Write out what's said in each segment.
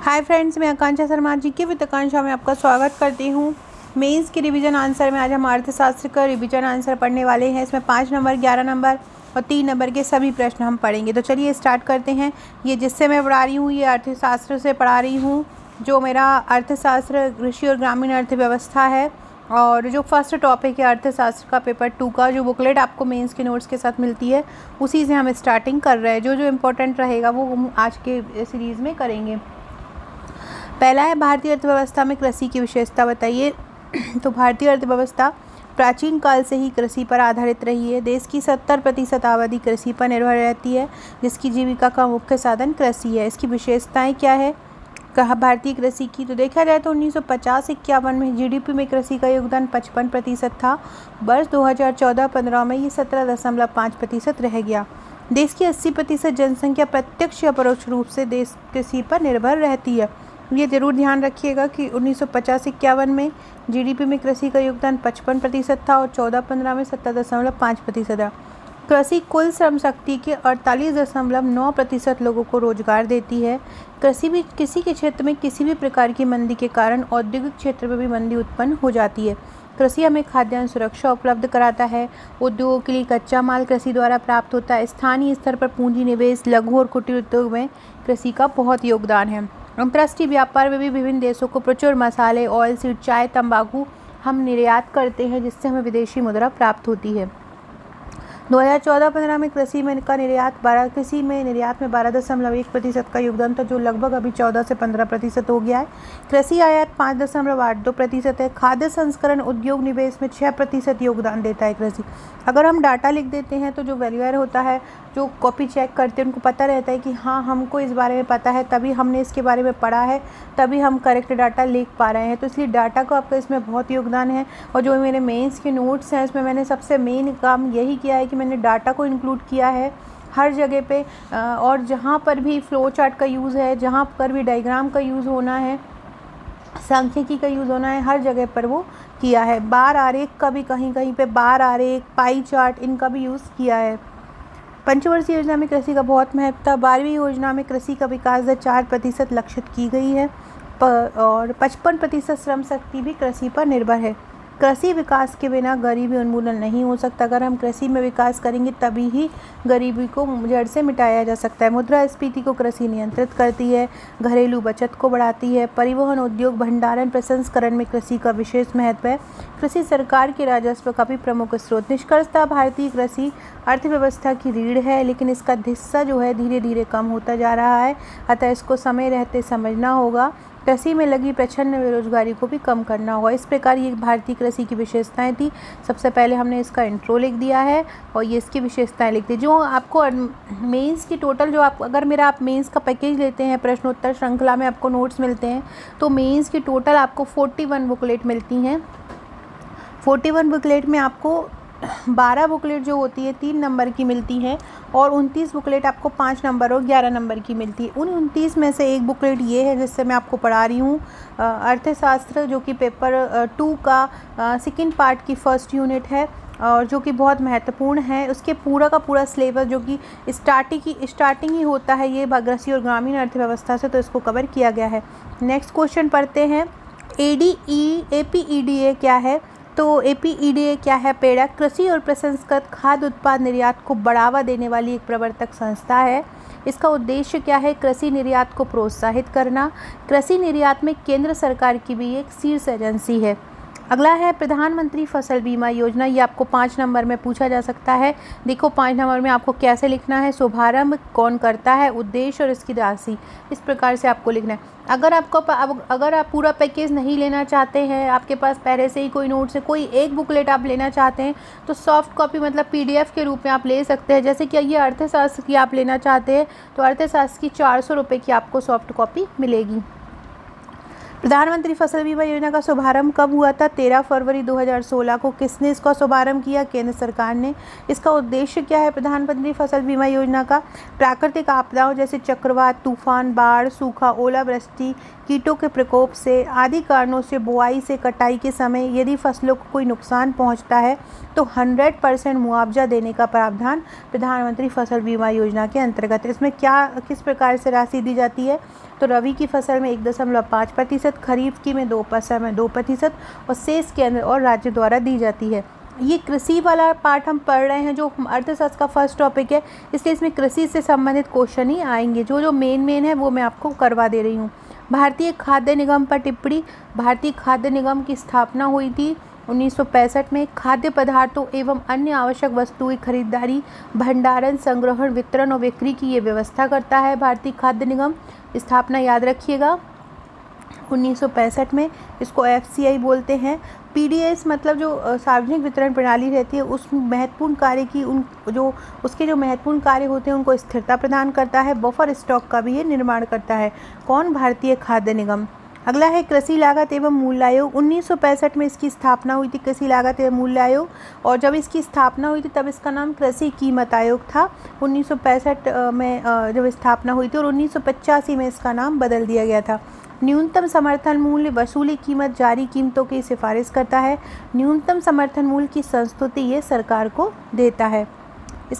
Hi friends, मैं आकांक्षा शर्मा जी के वित्त आकांक्षा में आपका स्वागत करती हूँ। मेंस के रिवीजन आंसर में आज हम अर्थशास्त्र का रिवीजन आंसर पढ़ने वाले हैं। इसमें 5 नंबर, 11 नंबर और 3 नंबर के सभी प्रश्न हम पढ़ेंगे। तो चलिए स्टार्ट करते हैं। ये जिससे मैं पढ़ा रही हूँ ये अर्थशास्त्र से पढ़ा रही हूँ, जो मेरा अर्थशास्त्र कृषि और ग्रामीण अर्थव्यवस्था है। और जो फर्स्ट टॉपिक है अर्थशास्त्र का पेपर 2 का, जो बुकलेट आपको मेंस के नोट्स के साथ मिलती है, उसी से हम स्टार्टिंग कर रहे हैं। जो जो इम्पोर्टेंट रहेगा वो हम आज के सीरीज़ में करेंगे। पहला है भारतीय अर्थव्यवस्था में कृषि की विशेषता बताइए। तो भारतीय अर्थव्यवस्था प्राचीन काल से ही कृषि पर आधारित रही है। देश की 70% आबादी कृषि पर निर्भर रहती है, जिसकी जीविका का मुख्य साधन कृषि है। इसकी विशेषताएं क्या है कहा भारतीय कृषि की? तो देखा जाए तो 1950-51 में जीडीपी में कृषि का योगदान 55% था। वर्ष 2014-15 में ये 17.5% रह गया। देश की 80% जनसंख्या प्रत्यक्ष या परोक्ष रूप से देश कृषि पर निर्भर रहती है। ये जरूर ध्यान रखिएगा कि 1950-51 में जीडीपी में कृषि का योगदान 55% था और 14-15 में 17.5% था। कृषि कुल श्रम शक्ति के 48.9% लोगों को रोजगार देती है। कृषि भी किसी के क्षेत्र में किसी भी प्रकार की मंदी के कारण औद्योगिक क्षेत्र में भी मंदी उत्पन्न हो जाती है। कृषि हमें खाद्यान्न सुरक्षा उपलब्ध कराता है। उद्योगों के लिए कच्चा माल कृषि द्वारा प्राप्त होता है। स्थानीय स्तर पर पूंजी निवेश, लघु और कुटीर उद्योग में कृषि का बहुत योगदान है। अंतर्राष्ट्रीय व्यापार में भी विभिन्न देशों को प्रचुर मसाले, ऑयल सीड, चाय, तंबाकू हम निर्यात करते हैं, जिससे हमें विदेशी मुद्रा प्राप्त होती है। 2014-15 में कृषि में निर्यात में 12.1% का योगदान था, जो लगभग अभी 14 से 15% हो गया है। कृषि आयात 5.82% है। खाद्य संस्करण उद्योग निवेश में 6% योगदान देता है कृषि। अगर हम डाटा लिख देते हैं तो जो वैल्यूअर होता है, जो कॉपी चेक करते हैं, उनको पता रहता है कि हाँ, हमको इस बारे में पता है, तभी हमने इसके बारे में पढ़ा है, तभी हम करेक्ट डाटा लिख पा रहे हैं। तो इसलिए डाटा का आपका इसमें बहुत योगदान है। और जो मेरे मेंस के नोट्स हैं, इसमें मैंने सबसे मेन काम यही किया है कि मैंने डाटा को इंक्लूड किया है हर जगह पे। और जहाँ पर भी फ्लो चार्ट का यूज़ है, जहाँ पर भी डायग्राम का यूज़ होना है, सांख्यिकी का यूज़ होना है, हर जगह पर वो किया है। बार आरेख का भी कहीं कहीं पे बार आरेख, पाई चार्ट, इनका भी यूज़ किया है। पंचवर्षीय योजना में कृषि का बहुत महत्व था। 12वीं योजना में कृषि का विकास दर 4% लक्षित की गई है और 55% श्रम शक्ति भी कृषि पर निर्भर है। कृषि विकास के बिना गरीबी उन्मूलन नहीं हो सकता। अगर हम कृषि में विकास करेंगे तभी ही गरीबी को जड़ से मिटाया जा सकता है। मुद्रास्फीति को कृषि नियंत्रित करती है, घरेलू बचत को बढ़ाती है। परिवहन, उद्योग, भंडारण, प्रसंस्करण में कृषि का विशेष महत्व है। कृषि सरकार के राजस्व का भी प्रमुख स्रोत। निष्कर्षतः भारतीय कृषि अर्थव्यवस्था की रीढ़ है, लेकिन इसका हिस्सा जो है धीरे धीरे कम होता जा रहा है। अतः इसको समय रहते समझना होगा। कृषि में लगी प्रचंड बेरोजगारी को भी कम करना होगा। इस प्रकार ये भारतीय कृषि की विशेषताएं थी। सबसे पहले हमने इसका इंट्रो लिख दिया है और ये इसकी विशेषताएं लिख दी। जो आपको मेंस की टोटल, जो आप अगर आप मेंस का पैकेज लेते हैं, प्रश्नोत्तर श्रृंखला में आपको नोट्स मिलते हैं, तो मेंस की टोटल आपको 41 बुकलेट मिलती हैं। 41 बुकलेट में आपको 12 बुकलेट जो होती है 3 नंबर की मिलती है और 29 बुकलेट आपको 5 नंबर और 11 नंबर की मिलती है। उन 29 में से एक बुकलेट ये है जिससे मैं आपको पढ़ा रही हूँ, अर्थशास्त्र, जो कि पेपर 2 का सेकंड पार्ट की फर्स्ट यूनिट है और जो कि बहुत महत्वपूर्ण है। उसके पूरा का पूरा सिलेबस, जो कि स्टार्टिंग ही होता है ये कृषि और ग्रामीण अर्थव्यवस्था से, तो इसको कवर किया गया है। नेक्स्ट क्वेश्चन पढ़ते हैं। APEDA क्या है? तो APEDA क्या है? पेड़ा कृषि और प्रसंस्कृत खाद्य उत्पाद निर्यात को बढ़ावा देने वाली एक प्रवर्तक संस्था है। इसका उद्देश्य क्या है? कृषि निर्यात को प्रोत्साहित करना। कृषि निर्यात में केंद्र सरकार की भी एक शीर्ष एजेंसी है। अगला है प्रधानमंत्री फसल बीमा योजना। ये आपको 5 नंबर में पूछा जा सकता है। देखो 5 नंबर में आपको कैसे लिखना है, शुभारंभ कौन करता है, उद्देश्य और इसकी राशि, इस प्रकार से आपको लिखना है। अगर आप पूरा पैकेज नहीं लेना चाहते हैं, आपके पास पहले से ही कोई नोट्स है, कोई एक बुकलेट आप लेना चाहते हैं, तो सॉफ्ट कॉपी मतलब PDF के रूप में आप ले सकते हैं। जैसे कि ये अर्थशास्त्र की आप लेना चाहते हैं तो अर्थशास्त्र की 400 रुपये की आपको सॉफ्ट कॉपी मिलेगी। प्रधानमंत्री फसल बीमा योजना का शुभारंभ कब हुआ था? 13 फरवरी 2016 को। किसने इसका शुभारंभ किया? केंद्र सरकार ने। इसका उद्देश्य क्या है प्रधानमंत्री फसल बीमा योजना का? प्राकृतिक आपदाओं जैसे चक्रवात, तूफान, बाढ़, सूखा, ओलावृष्टि, कीटों के प्रकोप से आदि कारणों से बुआई से कटाई के समय यदि फसलों को कोई नुकसान पहुंचता है तो 100% मुआवजा देने का प्रावधान प्रधानमंत्री फसल बीमा योजना के अंतर्गत। इसमें किस प्रकार से राशि दी जाती है? तो रबी की फसल में 1.5%, खरीफ की में 2% और शेष केंद्र और राज्य द्वारा दी जाती है। ये कृषि वाला पार्ट हम पढ़ रहे हैं, जो अर्थशास्त्र का फर्स्ट टॉपिक है, इसलिए इसमें कृषि से संबंधित क्वेश्चन ही आएंगे। जो मेन है वो मैं आपको करवा दे रही हूँ। भारतीय खाद्य निगम पर टिप्पणी। भारतीय खाद्य निगम की स्थापना हुई थी 1965 में। खाद्य पदार्थों एवं अन्य आवश्यक वस्तुएं खरीदारी, भंडारण, संग्रहण, वितरण और बिक्री की ये व्यवस्था करता है भारतीय खाद्य निगम। स्थापना याद रखिएगा 1965 में। इसको FCI बोलते हैं। PDS मतलब जो सार्वजनिक वितरण प्रणाली रहती है, उस महत्वपूर्ण कार्य की उसके जो महत्वपूर्ण कार्य होते हैं उनको स्थिरता प्रदान करता है। बफर स्टॉक का भी ये निर्माण करता है। कौन? भारतीय खाद्य निगम। अगला है कृषि लागत एवं मूल्य आयोग। 1965 में इसकी स्थापना हुई थी, कृषि लागत एवं मूल्य आयोग। और जब इसकी स्थापना हुई थी तब इसका नाम कृषि कीमत आयोग था। 1965 में जब स्थापना हुई थी और 1985 में इसका नाम बदल दिया गया था। न्यूनतम समर्थन मूल्य, वसूली कीमत, जारी कीमतों की सिफारिश करता है। न्यूनतम समर्थन मूल्य की संस्तुति ये सरकार को देता है।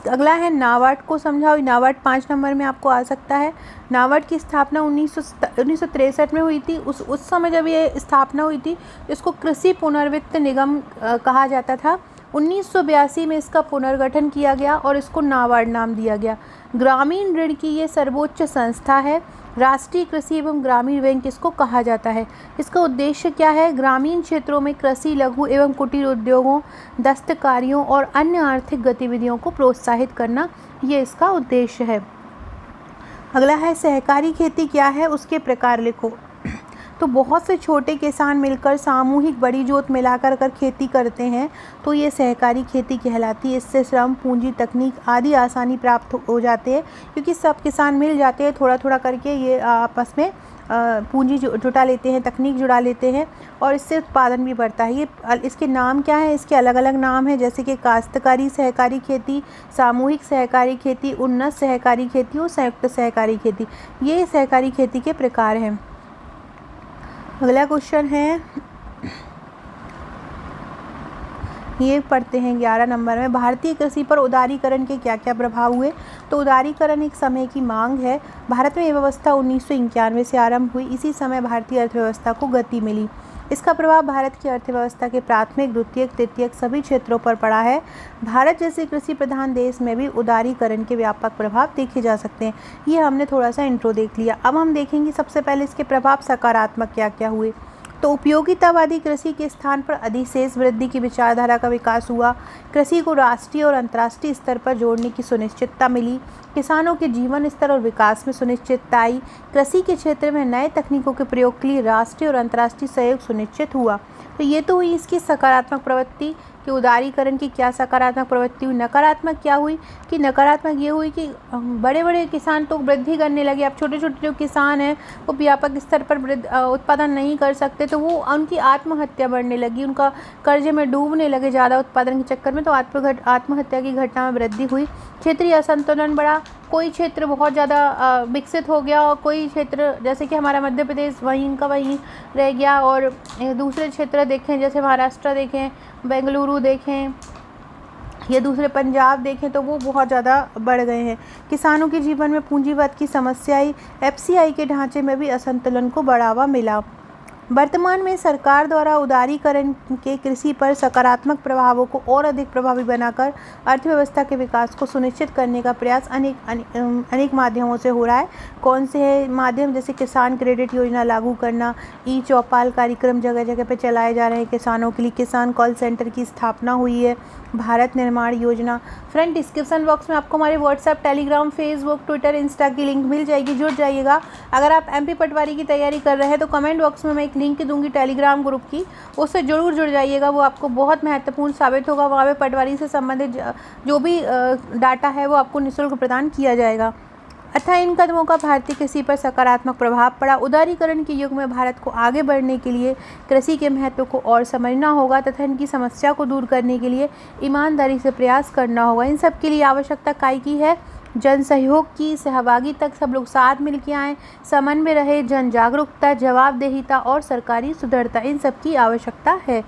अगला है नाबार्ड को समझाओ। नाबार्ड 5 नंबर में आपको आ सकता है। नाबार्ड की स्थापना 1963 में हुई थी। उस समय जब ये स्थापना हुई थी इसको कृषि पुनर्वित्त निगम कहा जाता था। 1982 में इसका पुनर्गठन किया गया और इसको नाबार्ड नाम दिया गया। ग्रामीण ऋण की ये सर्वोच्च संस्था है। राष्ट्रीय कृषि एवं ग्रामीण बैंक इसको कहा जाता है। इसका उद्देश्य क्या है? ग्रामीण क्षेत्रों में कृषि, लघु एवं कुटीर उद्योगों, दस्तकारियों और अन्य आर्थिक गतिविधियों को प्रोत्साहित करना, ये इसका उद्देश्य है। अगला है सहकारी खेती क्या है, उसके प्रकार लिखो। तो बहुत से छोटे किसान मिलकर सामूहिक बड़ी जोत मिलाकर खेती करते हैं तो ये सहकारी खेती कहलाती है। इससे श्रम, पूंजी, तकनीक आदि आसानी प्राप्त हो जाते हैं, क्योंकि सब किसान मिल जाते हैं, थोड़ा थोड़ा करके ये आपस में पूंजी जुटा लेते हैं, तकनीक जुड़ा लेते हैं और इससे उत्पादन भी बढ़ता है। ये इसके नाम क्या है? इसके अलग अलग नाम हैं, जैसे कि काश्तकारी सहकारी खेती, सामूहिक सहकारी खेती, उन्नत सहकारी खेती और संयुक्त सहकारी खेती। ये सहकारी खेती के प्रकार हैं। अगला क्वेश्चन है, ये पढ़ते हैं 11 नंबर में। भारतीय कृषि पर उदारीकरण के क्या क्या प्रभाव हुए? तो उदारीकरण एक समय की मांग है। भारत में ये व्यवस्था 1991 से आरंभ हुई। इसी समय भारतीय अर्थव्यवस्था को गति मिली। इसका प्रभाव भारत की अर्थव्यवस्था के प्राथमिक, द्वितीयक, तृतीयक सभी क्षेत्रों पर पड़ा है। भारत जैसे कृषि प्रधान देश में भी उदारीकरण के व्यापक प्रभाव देखे जा सकते हैं। ये हमने थोड़ा सा इंट्रो देख लिया। अब हम देखेंगे सबसे पहले इसके प्रभाव सकारात्मक क्या क्या हुए। तो उपयोगितावादी कृषि के स्थान पर अधिशेष वृद्धि की विचारधारा का विकास हुआ। कृषि को राष्ट्रीय और अंतर्राष्ट्रीय स्तर पर जोड़ने की सुनिश्चितता मिली। किसानों के जीवन स्तर और विकास में सुनिश्चितता आई। कृषि के क्षेत्र में नए तकनीकों के प्रयोग के लिए राष्ट्रीय और अंतर्राष्ट्रीय सहयोग सुनिश्चित हुआ। तो ये तो हुई इसकी सकारात्मक प्रवृत्ति कि उदारीकरण की क्या सकारात्मक प्रवृत्ति हुई। नकारात्मक क्या हुई? कि नकारात्मक ये हुई कि बड़े बड़े किसान तो वृद्धि करने लगे। अब छोटे छोटे जो किसान हैं वो व्यापक स्तर पर उत्पादन नहीं कर सकते, तो वो उनकी आत्महत्या बढ़ने लगी, उनका कर्जे में डूबने लगे ज़्यादा उत्पादन के चक्कर में, तो आत्महत्या की घटना में वृद्धि हुई। क्षेत्रीय असंतुलन बढ़ा। कोई क्षेत्र बहुत ज़्यादा विकसित हो गया और कोई क्षेत्र जैसे कि हमारा मध्य प्रदेश वहीं का वहीं रह गया, और दूसरे क्षेत्र देखें जैसे महाराष्ट्र देखें, बेंगलुरु देखें या दूसरे पंजाब देखें तो वो बहुत ज़्यादा बढ़ गए हैं। किसानों के जीवन में पूंजीवाद की समस्या आई। FCI के ढांचे में भी असंतुलन को बढ़ावा मिला। वर्तमान में सरकार द्वारा उदारीकरण के कृषि पर सकारात्मक प्रभावों को और अधिक प्रभावी बनाकर अर्थव्यवस्था के विकास को सुनिश्चित करने का प्रयास अनेक माध्यमों से हो रहा है। कौन से है माध्यम? जैसे किसान क्रेडिट योजना लागू करना, ई-चौपाल कार्यक्रम जगह जगह पे चलाए जा रहे हैं किसानों के लिए। किसान कॉल सेंटर की स्थापना हुई है। भारत निर्माण योजना। फ्रेंड, डिस्क्रिप्शन बॉक्स में आपको हमारे WhatsApp, Telegram, Facebook, Twitter, Insta की लिंक मिल जाएगी, जुड़ जाइएगा। अगर आप MP पटवारी की तैयारी कर रहे हैं तो कमेंट बॉक्स में मैं एक लिंक दूंगी टेलीग्राम ग्रुप की, उससे जरूर जुड़ जाइएगा। वो आपको बहुत महत्वपूर्ण साबित होगा। वहाँ पे पटवारी से संबंधित जो भी डाटा है वो आपको निःशुल्क प्रदान किया जाएगा। अतः इन कदमों का भारतीय कृषि पर सकारात्मक प्रभाव पड़ा। उदारीकरण के युग में भारत को आगे बढ़ने के लिए कृषि के महत्व को और समझना होगा तथा इनकी समस्या को दूर करने के लिए ईमानदारी से प्रयास करना होगा। इन सब के लिए आवश्यकता काय की है? जन सहयोग की, सहभागी तक सब लोग साथ मिल के आएँ, समन्वय रहे, जन जागरूकता, जवाबदेहिता और सरकारी सुदृढ़ता, इन सब की आवश्यकता है।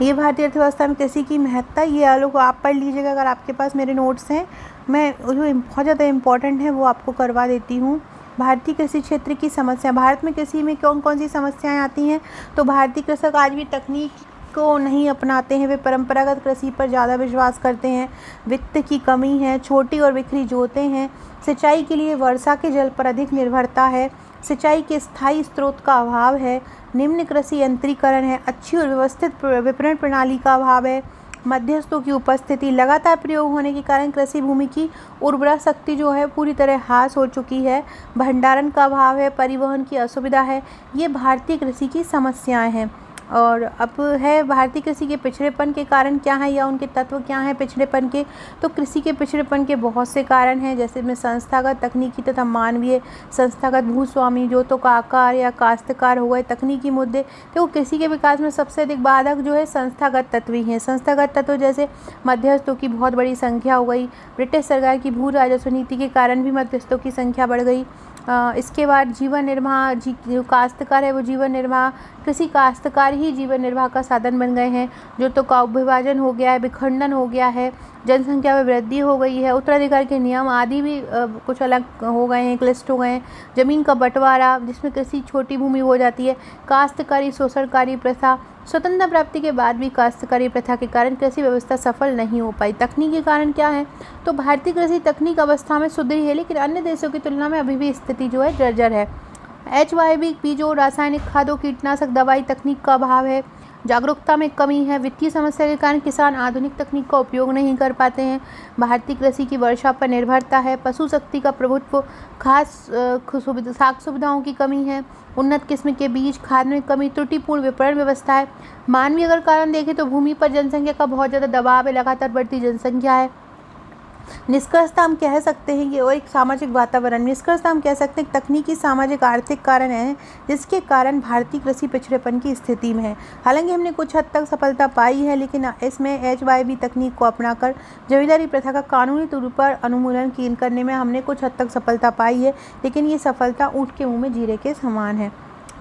ये भारतीय अर्थव्यवस्था में कृषि की महत्ता, ये लोग आप पढ़ लीजिएगा अगर आपके पास मेरे नोट्स हैं। मैं जो बहुत ज़्यादा इम्पॉर्टेंट है वो आपको करवा देती हूँ। भारतीय कृषि क्षेत्र की समस्या, भारत में कृषि में कौन कौन सी समस्याएं आती हैं? तो भारतीय कृषक आज भी तकनीक को नहीं अपनाते हैं, वे परंपरागत कृषि पर ज़्यादा विश्वास करते हैं। वित्त की कमी है, छोटी और बिखरी जोतें हैं, सिंचाई के लिए वर्षा के जल पर अधिक निर्भरता है, सिंचाई के स्थायी स्रोत का अभाव है, निम्न कृषि यंत्रीकरण है, अच्छी और व्यवस्थित विपणन प्रणाली का अभाव है, मध्यस्थों की उपस्थिति, लगातार प्रयोग होने के कारण कृषि भूमि की उर्वरा शक्ति जो है पूरी तरह ह्रास हो चुकी है, भंडारण का अभाव है, परिवहन की असुविधा है। ये भारतीय कृषि की समस्याएं हैं। और अब है भारतीय कृषि के पिछड़ेपन के कारण क्या है या उनके तत्व क्या हैं पिछड़ेपन के? तो कृषि के पिछड़ेपन के बहुत से कारण हैं, जैसे में संस्थागत, तकनीकी तथा मानवीय। संस्थागत भूस्वामी, जोतों का आकार या काश्तकार हो गए। तकनीकी मुद्दे, तो कृषि के विकास में सबसे अधिक बाधक जो है संस्थागत तत्व ही हैं। संस्थागत तत्व जैसे मध्यस्थों की बहुत बड़ी संख्या हो गई, ब्रिटिश सरकार की भू राजस्व नीति के कारण भी मध्यस्थों की संख्या बढ़ गई। इसके बाद जीवन निर्वाह, जो काश्तकार है वो जीवन निर्वाह, कृषि काश्तकार ही जीवन निर्वाह का साधन बन गए हैं। जोतों का विभाजन हो गया है, विखंडन हो गया है, जनसंख्या में वृद्धि हो गई है, उत्तराधिकार के नियम आदि भी कुछ अलग हो गए हैं, क्लिष्ट हो गए हैं। ज़मीन का बंटवारा, जिसमें कृषि छोटी भूमि हो जाती है, काश्तकारी शोषणकारी प्रथा, स्वतंत्रता प्राप्ति के बाद भी काश्तकारी प्रथा के कारण कृषि व्यवस्था सफल नहीं हो पाई। तकनीकी कारण क्या है? तो भारतीय कृषि तकनीक अवस्था में सुधरी है, लेकिन अन्य देशों की तुलना में अभी भी स्थिति जो है जर्जर है। HYV बीजों, रासायनिक खादों, कीटनाशक दवाई तकनीक का अभाव है, जागरूकता में कमी है, वित्तीय समस्या के कारण किसान आधुनिक तकनीक का उपयोग नहीं कर पाते हैं, भारतीय कृषि की वर्षा पर निर्भरता है, पशु शक्ति का प्रभुत्व, खास साख सुविधाओं की कमी है, उन्नत किस्म के बीज, खाद में कमी, त्रुटिपूर्ण विपणन व्यवस्था है। मानवीय अगर कारण देखें तो भूमि पर जनसंख्या का बहुत ज़्यादा दबाव है, लगातार बढ़ती जनसंख्या है। निष्कर्षतः हम कह सकते हैं ये और एक सामाजिक वातावरण, निष्कर्षतः हम कह सकते हैं तकनीकी, सामाजिक, आर्थिक कारण हैं जिसके कारण भारतीय कृषि पिछड़ेपन की स्थिति में है। हालांकि हमने कुछ हद तक सफलता पाई है, लेकिन इसमें HYV तकनीक को अपनाकर जमींदारी प्रथा का कानूनी तौर पर उन्मूलन करने में हमने कुछ हद तक सफलता पाई है, लेकिन ये सफलता ऊँट के मुँह में जीरे के समान है।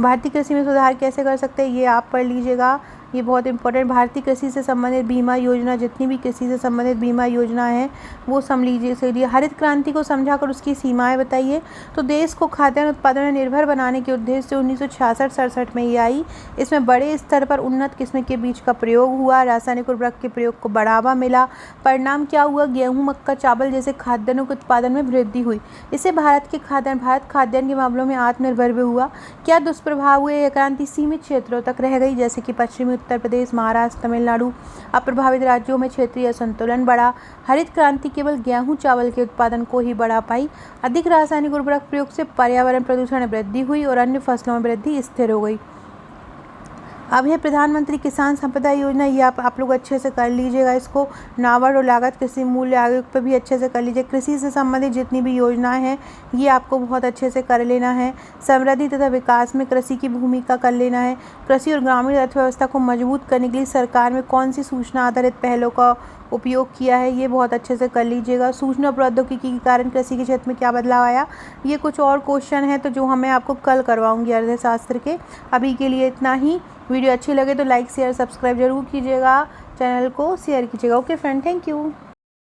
भारतीय कृषि में सुधार कैसे कर सकते हैं ये आप पढ़ लीजिएगा, ये बहुत इंपॉर्टेंट। भारतीय कृषि से संबंधित बीमा योजना, जितनी भी कृषि से संबंधित बीमा योजना है वो समझिए। हरित क्रांति को समझाकर उसकी सीमाएं बताइए। तो देश को खाद्यान्न उत्पादन में निर्भर बनाने के उद्देश्य से 1966-67 में ये आई। इसमें बड़े स्तर पर उन्नत किस्म के बीज का प्रयोग हुआ, रासायनिक उर्वरक के प्रयोग को बढ़ावा मिला। परिणाम क्या हुआ? गेहूँ, मक्का, चावल जैसे खाद्यान्नों के उत्पादन में वृद्धि हुई। इससे भारत खाद्यान्न के मामलों में आत्मनिर्भर भी हुआ। क्या दुष्प्रभाव हुए? यह क्रांति सीमित क्षेत्रों तक रह गई, जैसे कि पश्चिमी उत्तर प्रदेश, महाराष्ट्र, तमिलनाडु। अप्रभावित राज्यों में क्षेत्रीय असंतुलन बढ़ा। हरित क्रांति केवल गेहूं, चावल के उत्पादन को ही बढ़ा पाई। अधिक रासायनिक उर्वरक प्रयोग से पर्यावरण प्रदूषण में वृद्धि हुई और अन्य फसलों में वृद्धि स्थिर हो गई। अब है प्रधानमंत्री किसान संपदा योजना, ये आप लोग अच्छे से कर लीजिएगा इसको। नाबार्ड और लागत कृषि मूल्य आयोग पर भी अच्छे से कर लीजिए। कृषि से संबंधित जितनी भी योजनाएं हैं ये आपको बहुत अच्छे से कर लेना है। समृद्धि तथा विकास में कृषि की भूमिका कर लेना है। कृषि और ग्रामीण अर्थव्यवस्था को मजबूत करने के लिए सरकार में कौन सी सूचना आधारित पहलों का उपयोग किया है ये बहुत अच्छे से कर लीजिएगा। सूचना प्रौद्योगिकी के कारण कृषि के क्षेत्र में क्या बदलाव आया, ये कुछ और क्वेश्चन है तो जो मैं आपको कल करवाऊंगी अर्थशास्त्र के। अभी के लिए इतना ही। वीडियो अच्छी लगे तो लाइक, शेयर, सब्सक्राइब जरूर कीजिएगा, चैनल को शेयर कीजिएगा। Okay friend, thank you.